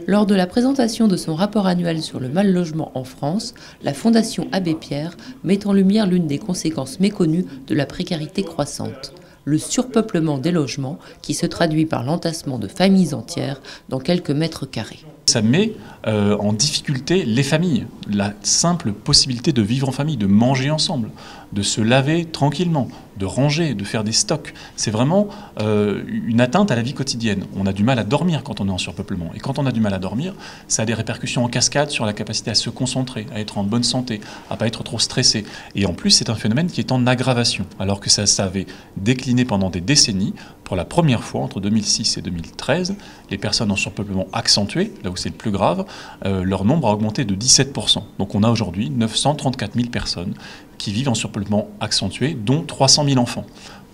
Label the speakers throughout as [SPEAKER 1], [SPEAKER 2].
[SPEAKER 1] Lors de la présentation de son rapport annuel sur le mal-logement en France, la Fondation Abbé Pierre met en lumière l'une des conséquences méconnues de la précarité croissante, le surpeuplement des logements qui se traduit par l'entassement de familles entières dans quelques mètres carrés.
[SPEAKER 2] Ça met en difficulté les familles, la simple possibilité de vivre en famille, de manger ensemble, de se laver tranquillement, de ranger, de faire des stocks. C'est vraiment une atteinte à la vie quotidienne. On a du mal à dormir quand on est en surpeuplement. Et quand on a du mal à dormir, ça a des répercussions en cascade sur la capacité à se concentrer, à être en bonne santé, à ne pas être trop stressé. Et en plus, c'est un phénomène qui est en aggravation, alors que ça avait décliné pendant des décennies. Pour la première fois, entre 2006 et 2013, les personnes en surpeuplement accentué, là où c'est le plus grave, leur nombre a augmenté de 17%. Donc on a aujourd'hui 934 000 personnes qui vivent en surpeuplement accentué, dont 300 000 enfants,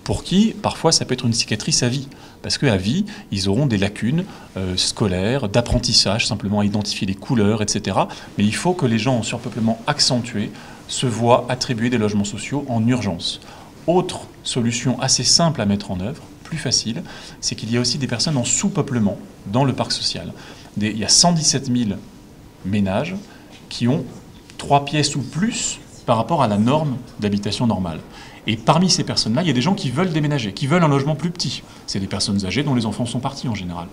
[SPEAKER 2] pour qui, parfois, ça peut être une cicatrice à vie. Parce qu'à vie, ils auront des lacunes scolaires, d'apprentissage, simplement à identifier les couleurs, etc. Mais il faut que les gens en surpeuplement accentué se voient attribuer des logements sociaux en urgence. Autre solution assez simple à mettre en œuvre, plus facile, c'est qu'il y a aussi des personnes en sous-peuplement dans le parc social. Il y a 117 000 ménages qui ont 3 pièces ou plus par rapport à la norme d'habitation normale. Et parmi ces personnes-là, il y a des gens qui veulent déménager, qui veulent un logement plus petit. C'est des personnes âgées dont les enfants sont partis en général,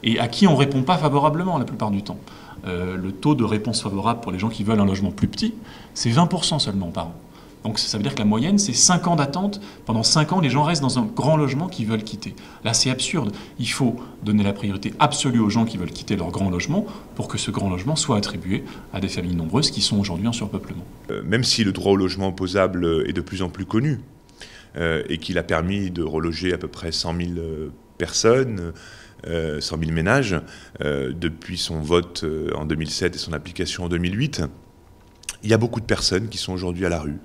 [SPEAKER 2] et à qui on ne répond pas favorablement la plupart du temps. Le taux de réponse favorable pour les gens qui veulent un logement plus petit, c'est 20% seulement par an. Donc ça veut dire que la moyenne, c'est 5 ans d'attente. Pendant 5 ans, les gens restent dans un grand logement qu'ils veulent quitter. Là, c'est absurde. Il faut donner la priorité absolue aux gens qui veulent quitter leur grand logement pour que ce grand logement soit attribué à des familles nombreuses qui sont aujourd'hui en surpeuplement.
[SPEAKER 3] Même si le droit au logement opposable est de plus en plus connu et qu'il a permis de reloger à peu près 100 000 personnes, 100 000 ménages, depuis son vote en 2007 et son application en 2008, il y a beaucoup de personnes qui sont aujourd'hui à la rue,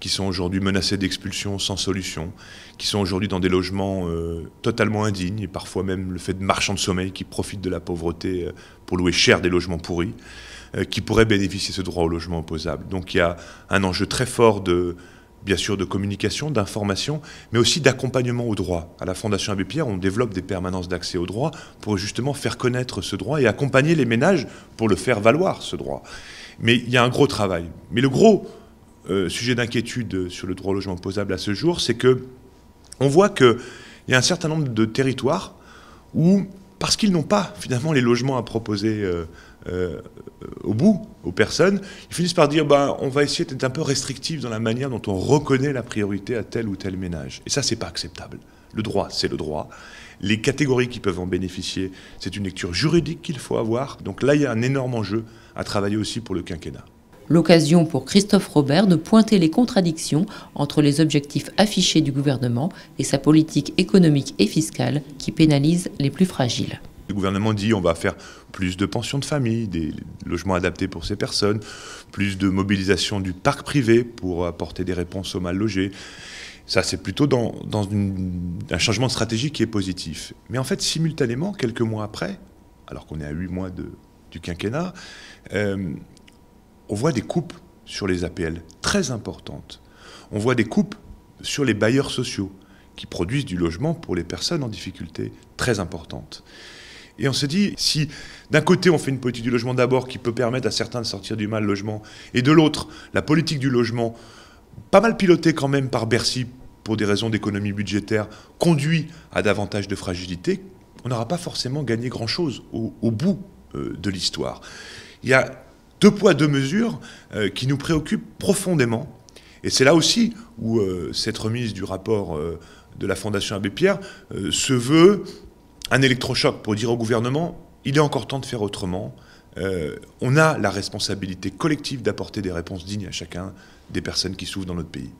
[SPEAKER 3] qui sont aujourd'hui menacés d'expulsion sans solution, qui sont aujourd'hui dans des logements totalement indignes, et parfois même le fait de marchands de sommeil qui profitent de la pauvreté pour louer cher des logements pourris, qui pourraient bénéficier de ce droit au logement opposable. Donc il y a un enjeu très fort bien sûr de communication, d'information, mais aussi d'accompagnement au droit. À la Fondation Abbé Pierre, on développe des permanences d'accès au droit pour justement faire connaître ce droit et accompagner les ménages pour le faire valoir, ce droit. Mais il y a un gros travail. Mais le gros sujet d'inquiétude sur le droit au logement opposable à ce jour, c'est que on voit qu'il y a un certain nombre de territoires où, parce qu'ils n'ont pas finalement les logements à proposer au bout aux personnes, ils finissent par dire on va essayer d'être un peu restrictif dans la manière dont on reconnaît la priorité à tel ou tel ménage. Et ça, c'est pas acceptable. Le droit, c'est le droit. Les catégories qui peuvent en bénéficier, c'est une lecture juridique qu'il faut avoir. Donc là, il y a un énorme enjeu à travailler aussi pour le quinquennat.
[SPEAKER 1] L'occasion pour Christophe Robert de pointer les contradictions entre les objectifs affichés du gouvernement et sa politique économique et fiscale qui pénalise les plus fragiles.
[SPEAKER 3] Le gouvernement dit on va faire plus de pensions de famille, des logements adaptés pour ces personnes, plus de mobilisation du parc privé pour apporter des réponses aux mal logés. Ça, c'est plutôt dans un changement de stratégie qui est positif. Mais en fait, simultanément, quelques mois après, alors qu'on est à 8 mois du quinquennat, on voit des coupes sur les APL très importantes. On voit des coupes sur les bailleurs sociaux qui produisent du logement pour les personnes en difficulté très importante. Et on se dit, si d'un côté on fait une politique du logement d'abord qui peut permettre à certains de sortir du mal logement, et de l'autre, la politique du logement, pas mal pilotée quand même par Bercy pour des raisons d'économie budgétaire, conduit à davantage de fragilité, on n'aura pas forcément gagné grand-chose au bout de l'histoire. Il y a 2 poids, 2 mesures qui nous préoccupent profondément. Et c'est là aussi où cette remise du rapport de la Fondation Abbé Pierre se veut un électrochoc pour dire au gouvernement il est encore temps de faire autrement. On a la responsabilité collective d'apporter des réponses dignes à chacun des personnes qui souffrent dans notre pays.